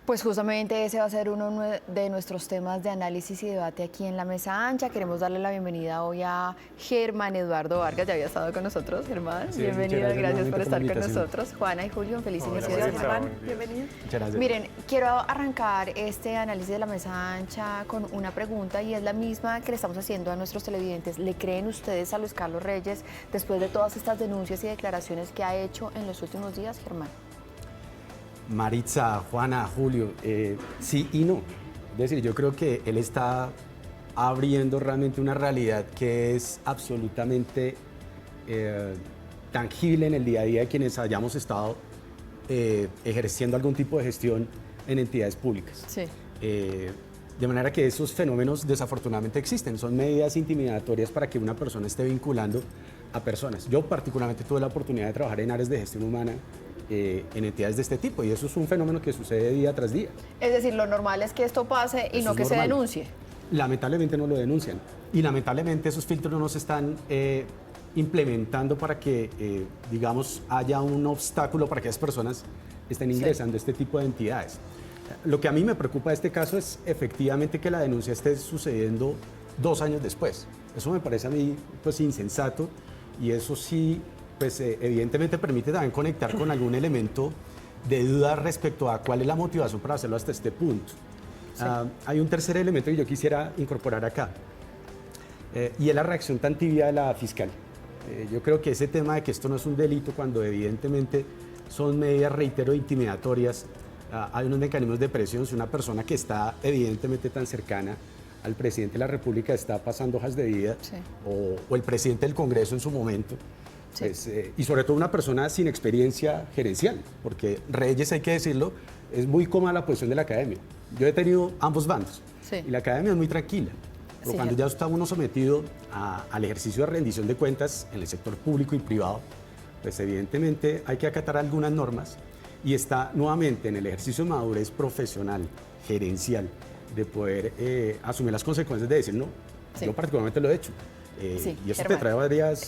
Pues justamente ese va a ser uno de nuestros temas de análisis y debate aquí en la Mesa Ancha. Queremos darle la bienvenida hoy a Germán Eduardo Vargas, ya había estado con nosotros. Germán, Sí, bienvenido, gracias por estar con invitación. nosotros. Juana y Julio, un feliz inicio de Hola, semana. Germán, Bienvenido. Muchas gracias. Miren, quiero arrancar este análisis de la Mesa Ancha con una pregunta y es la misma que le estamos haciendo a nuestros televidentes. ¿Le creen ustedes a Luis Carlos Reyes después de todas estas denuncias y declaraciones que ha hecho en los últimos días, Germán? Maritza, Juana, Julio, sí y no. Es decir, yo creo que él está abriendo realmente una realidad que es absolutamente tangible en el día a día de quienes hayamos estado ejerciendo algún tipo de gestión en entidades públicas. Sí. De manera que esos fenómenos desafortunadamente existen, son medidas intimidatorias para que una persona esté vinculando a personas. Yo particularmente tuve la oportunidad de trabajar en áreas de gestión humana en entidades de este tipo y eso es un fenómeno que sucede día tras día. Es decir, lo normal es que esto pase y Eso no es que se normal. denuncie. Lamentablemente no lo denuncian y lamentablemente esos filtros no se están implementando para que, digamos, haya un obstáculo para que las personas estén ingresando a este tipo de entidades. Lo que a mí me preocupa de este caso es efectivamente que la denuncia esté sucediendo 2 años después. Eso me parece a mí pues insensato y eso sí pues evidentemente permite también conectar con algún elemento de duda respecto a cuál es la motivación para hacerlo hasta este punto. Sí. Hay un tercer elemento que yo quisiera incorporar acá y es la reacción tan tibia de la fiscal. Yo creo que ese tema de que esto no es un delito cuando evidentemente son medidas, reitero, intimidatorias, hay unos mecanismos de presión. Si una persona que está evidentemente tan cercana al presidente de la República está pasando hojas de vida, Sí. o el presidente del Congreso en su momento, Sí. pues, y sobre todo una persona sin experiencia gerencial, porque Reyes, hay que decirlo, es muy cómoda la posición de la academia. Yo he tenido ambos bandos Sí. y la academia es muy tranquila. Pero Sí, cuando ya está uno sometido al ejercicio de rendición de cuentas en el sector público y privado, pues evidentemente hay que acatar algunas normas y está nuevamente en el ejercicio de madurez profesional, gerencial, de poder asumir las consecuencias de decir no. Sí. Yo particularmente lo he hecho. Sí, Y eso Germán. te trae varios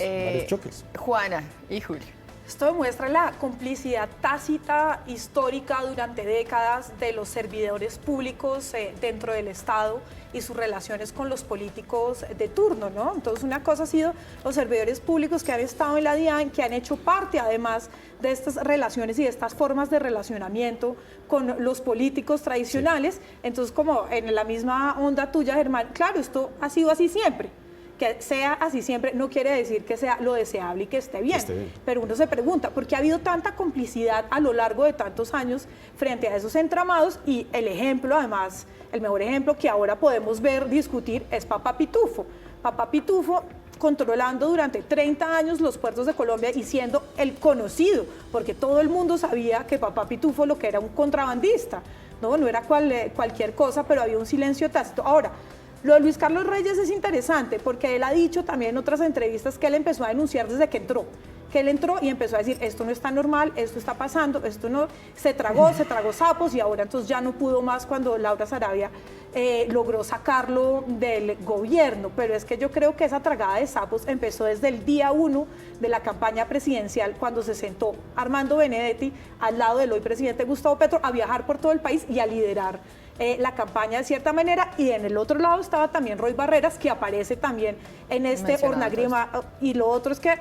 choques. Juana y Julio. Esto demuestra la complicidad tácita histórica durante décadas de los servidores públicos dentro del Estado y sus relaciones con los políticos de turno, ¿no? Entonces, una cosa ha sido los servidores públicos que han estado en la DIAN, que han hecho parte además de estas relaciones y de estas formas de relacionamiento con los políticos tradicionales. Sí. Entonces, como en la misma onda tuya, Germán, claro, esto ha sido así siempre. Que sea así siempre no quiere decir que sea lo deseable y que esté bien. Pero uno se pregunta, ¿por qué ha habido tanta complicidad a lo largo de tantos años frente a esos entramados? Y el ejemplo, además, el mejor ejemplo que ahora podemos ver, discutir, es Papá Pitufo. Papá Pitufo controlando durante 30 años los puertos de Colombia y siendo el conocido, porque todo el mundo sabía que Papá Pitufo lo que era un contrabandista, no era cualquier cosa, pero había un silencio tácito. Ahora, lo de Luis Carlos Reyes es interesante porque él ha dicho también en otras entrevistas que él empezó a denunciar desde que entró. Que él entró y empezó a decir, esto no está normal, esto está pasando, esto no, se tragó sapos y ahora entonces ya no pudo más cuando Laura Sarabia logró sacarlo del gobierno. Pero es que yo creo que esa tragada de sapos empezó desde el día 1 de la campaña presidencial, cuando se sentó Armando Benedetti al lado del hoy presidente Gustavo Petro a viajar por todo el país y a liderar la campaña de cierta manera, y en el otro lado estaba también Roy Barreras, que aparece también en este ornagrama, y lo otro es que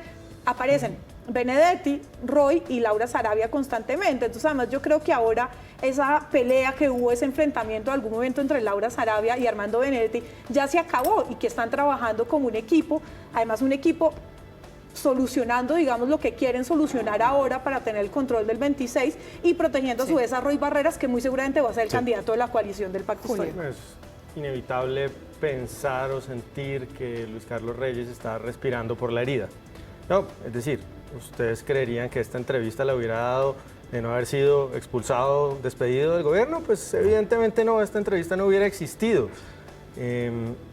aparecen Benedetti, Roy y Laura Sarabia constantemente. Entonces, además, yo creo que ahora esa pelea que hubo, ese enfrentamiento en algún momento entre Laura Sarabia y Armando Benedetti, ya se acabó y que están trabajando como un equipo, además un equipo solucionando, digamos, lo que quieren solucionar ahora para tener el control del 26 y protegiendo a su vez a Roy Barreras, que muy seguramente va a ser el candidato de la coalición del Pacto Histórico. Es inevitable pensar o sentir que Luis Carlos Reyes está respirando por la herida. No, es decir, ¿ustedes creerían que esta entrevista le hubiera dado de no haber sido expulsado, despedido del gobierno? Pues evidentemente no, esta entrevista no hubiera existido.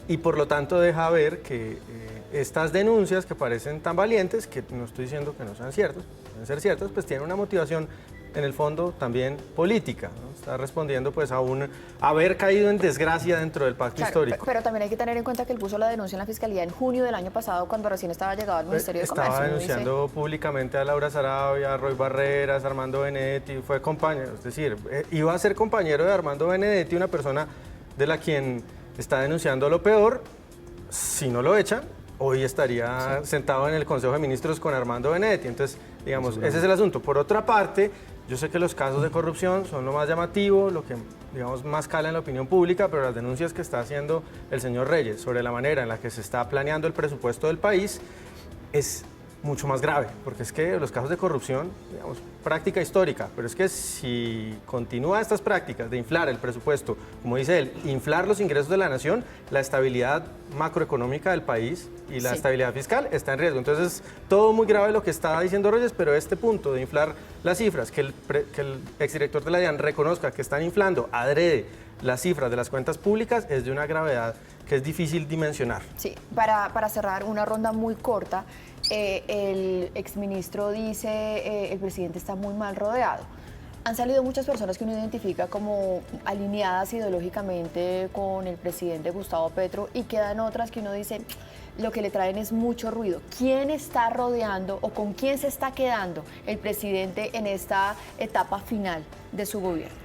Y por lo tanto deja ver que estas denuncias que parecen tan valientes, que no estoy diciendo que no sean ciertas, pueden ser ciertas, pues tienen una motivación en el fondo también política, ¿no? Está respondiendo pues a un haber caído en desgracia dentro del pacto histórico. Pero también hay que tener en cuenta que él puso la denuncia en la Fiscalía en junio del año pasado, cuando recién estaba llegado al Ministerio de Comercio. Estaba denunciando públicamente a Laura Sarabia, a Roy Barreras, a Armando Benedetti, fue compañero, es decir, iba a ser compañero de Armando Benedetti, una persona de la quien está denunciando lo peor. Si no lo echan, hoy estaría sentado en el Consejo de Ministros con Armando Benedetti. Entonces, digamos, ese es el asunto. Por otra parte, yo sé que los casos de corrupción son lo más llamativo, lo que, digamos, más cala en la opinión pública, pero las denuncias que está haciendo el señor Reyes sobre la manera en la que se está planeando el presupuesto del país es mucho más grave, porque es que los casos de corrupción, digamos, práctica histórica, pero es que si continúa estas prácticas de inflar el presupuesto, como dice él, inflar los ingresos de la nación, la estabilidad macroeconómica del país y la estabilidad fiscal está en riesgo. Entonces, todo muy grave lo que está diciendo Reyes, pero este punto de inflar las cifras, que el exdirector de la DIAN reconozca que están inflando adrede las cifras de las cuentas públicas, es de una gravedad que es difícil dimensionar. Sí, para cerrar una ronda muy corta, el exministro dice el presidente está muy mal rodeado. Han salido muchas personas que uno identifica como alineadas ideológicamente con el presidente Gustavo Petro y quedan otras que uno dice lo que le traen es mucho ruido. ¿Quién está rodeando o con quién se está quedando el presidente en esta etapa final de su gobierno?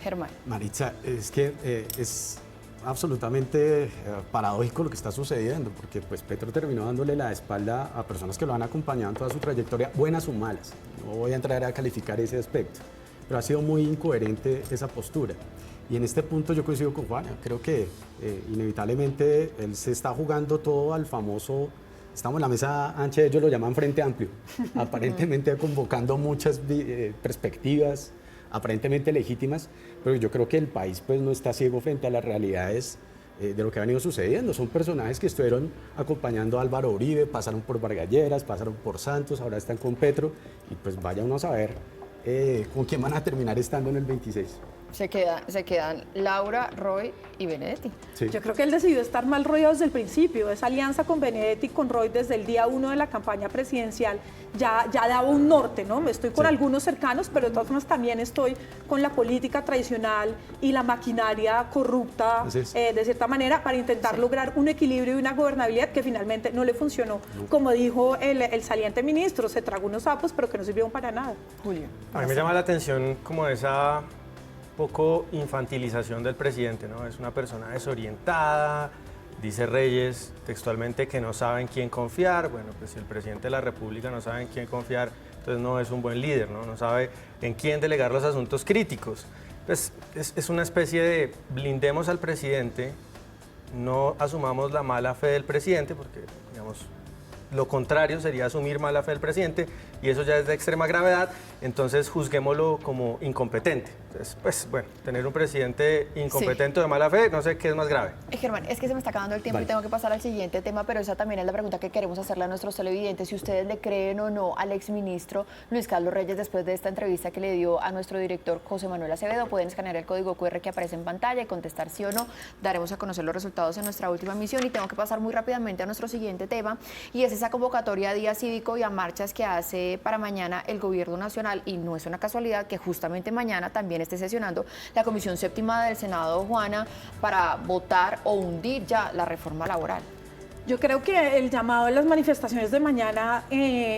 Germán. Maritza, es que es absolutamente paradójico lo que está sucediendo, porque pues Petro terminó dándole la espalda a personas que lo han acompañado en toda su trayectoria, buenas o malas. No voy a entrar a calificar ese aspecto, pero ha sido muy incoherente esa postura. Y en este punto yo coincido con Juana, creo que inevitablemente él se está jugando todo al famoso, estamos en la mesa ancha, ellos lo llaman Frente Amplio, aparentemente convocando muchas perspectivas, aparentemente legítimas, pero yo creo que el país pues no está ciego frente a las realidades de lo que ha venido sucediendo. Son personajes que estuvieron acompañando a Álvaro Uribe, pasaron por Vargas Lleras, pasaron por Santos, ahora están con Petro, y pues vaya uno a saber con quién van a terminar estando en el 26. Se quedan Laura, Roy y Benedetti. Sí. Yo creo que él decidió estar mal rodeado desde el principio. Esa alianza con Benedetti y con Roy desde el día 1 de la campaña presidencial ya daba un norte, ¿no? Estoy con algunos cercanos, pero de todas formas también estoy con la política tradicional y la maquinaria corrupta, de cierta manera, para intentar lograr un equilibrio y una gobernabilidad que finalmente no le funcionó. Como dijo el saliente ministro, se tragó unos sapos, pero que no sirvieron para nada. Julio. A mí me llama la atención como esa poco infantilización del presidente, ¿no? Es una persona desorientada, dice Reyes textualmente que no sabe en quién confiar. Bueno, pues si el presidente de la República no sabe en quién confiar, entonces no es un buen líder, ¿no? No sabe en quién delegar los asuntos críticos. Pues es una especie de blindemos al presidente, no asumamos la mala fe del presidente, porque, digamos, lo contrario sería asumir mala fe del presidente, y eso ya es de extrema gravedad, entonces juzguémoslo como incompetente. Entonces, pues bueno, tener un presidente incompetente o de mala fe, no sé qué es más grave. Germán, es que se me está acabando el tiempo y tengo que pasar al siguiente tema, pero esa también es la pregunta que queremos hacerle a nuestros televidentes. Si ustedes le creen o no al exministro Luis Carlos Reyes después de esta entrevista que le dio a nuestro director José Manuel Acevedo, pueden escanear el código QR que aparece en pantalla y contestar sí o no. Daremos a conocer los resultados en nuestra última emisión y tengo que pasar muy rápidamente a nuestro siguiente tema, y es esa convocatoria a día cívico y a marchas que hace para mañana el Gobierno Nacional, y no es una casualidad que justamente mañana también esté sesionando la Comisión Séptima del Senado, Juana, para votar o hundir ya la reforma laboral. Yo creo que el llamado de las manifestaciones de mañana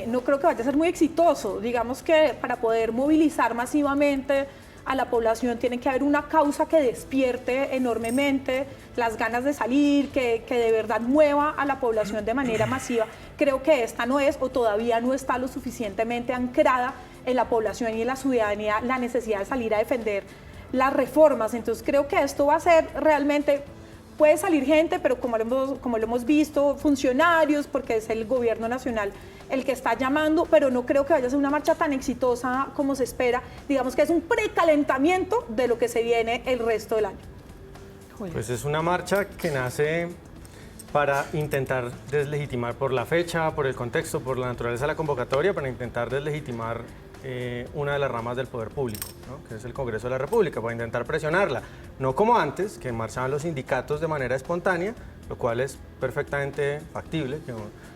no creo que vaya a ser muy exitoso. Digamos que para poder movilizar masivamente a la población tiene que haber una causa que despierte enormemente las ganas de salir, que de verdad mueva a la población de manera masiva. Creo que esta no es, o todavía no está lo suficientemente anclada en la población y en la ciudadanía la necesidad de salir a defender las reformas. Entonces creo que esto va a ser realmente, puede salir gente, pero como lo hemos visto, funcionarios, porque es el Gobierno Nacional el que está llamando, pero no creo que vaya a ser una marcha tan exitosa como se espera. Digamos que es un precalentamiento de lo que se viene el resto del año. Pues es una marcha que nace para intentar deslegitimar por la fecha, por el contexto, por la naturaleza de la convocatoria, para intentar deslegitimar una de las ramas del poder público, ¿no? Que es el Congreso de la República, para intentar presionarla. No como antes, que marchaban los sindicatos de manera espontánea, lo cual es perfectamente factible, que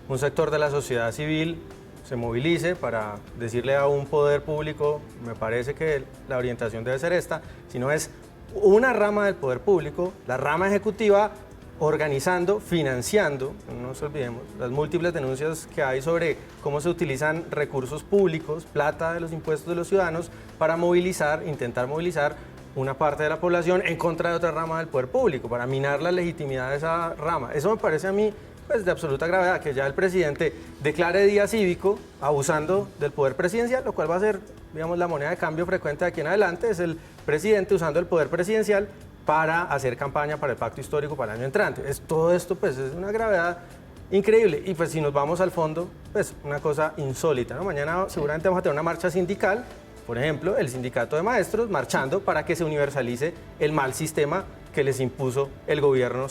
un sector de la sociedad civil se movilice para decirle a un poder público, me parece que la orientación debe ser esta, sino es una rama del poder público, la rama ejecutiva, organizando, financiando, no nos olvidemos, las múltiples denuncias que hay sobre cómo se utilizan recursos públicos, plata de los impuestos de los ciudadanos, para movilizar, intentar movilizar una parte de la población en contra de otra rama del poder público, para minar la legitimidad de esa rama. Eso me parece a mí pues, de absoluta gravedad, que ya el presidente declare día cívico abusando del poder presidencial, lo cual va a ser, digamos, la moneda de cambio frecuente de aquí en adelante, es el presidente usando el poder presidencial para hacer campaña para el pacto histórico para el año entrante. Todo esto pues es una gravedad increíble y pues si nos vamos al fondo, pues una cosa insólita, ¿no? Mañana seguramente vamos a tener una marcha sindical, por ejemplo, el sindicato de maestros marchando para que se universalice el mal sistema que les impuso el gobierno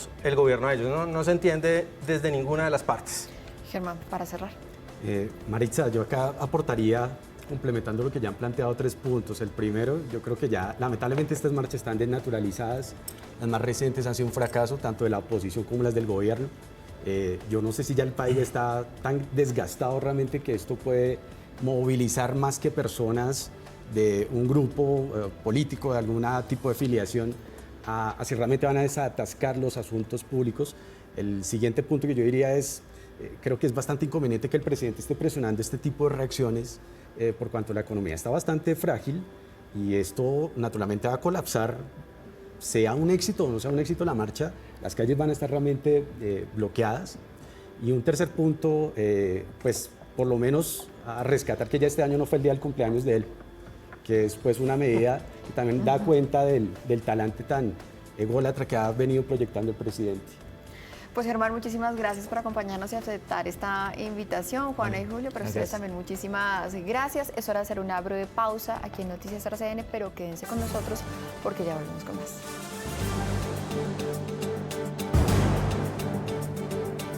a ellos. No se entiende desde ninguna de las partes. Germán, para cerrar. Maritza, yo acá aportaría, complementando lo que ya han planteado, 3 puntos. El primero, yo creo que ya lamentablemente estas marchas están desnaturalizadas. Las más recientes han sido un fracaso, tanto de la oposición como las del gobierno. Yo no sé si ya el país está tan desgastado realmente que esto puede movilizar más que personas de un grupo político, de algún tipo de filiación, a si realmente van a desatascar los asuntos públicos. El siguiente punto que yo diría es, creo que es bastante inconveniente que el presidente esté presionando este tipo de reacciones por cuanto la economía está bastante frágil y esto naturalmente va a colapsar, sea un éxito o no sea un éxito la marcha, las calles van a estar realmente bloqueadas. Y un tercer punto, pues por lo menos a rescatar que ya este año no fue el día del cumpleaños de él, que es pues una medida que también da cuenta del talante tan ególatra que ha venido proyectando el presidente. Pues Germán, muchísimas gracias por acompañarnos y aceptar esta invitación. Juana y Julio, para ustedes también muchísimas gracias. Es hora de hacer una breve pausa aquí en Noticias RCN, pero quédense con nosotros porque ya volvemos con más.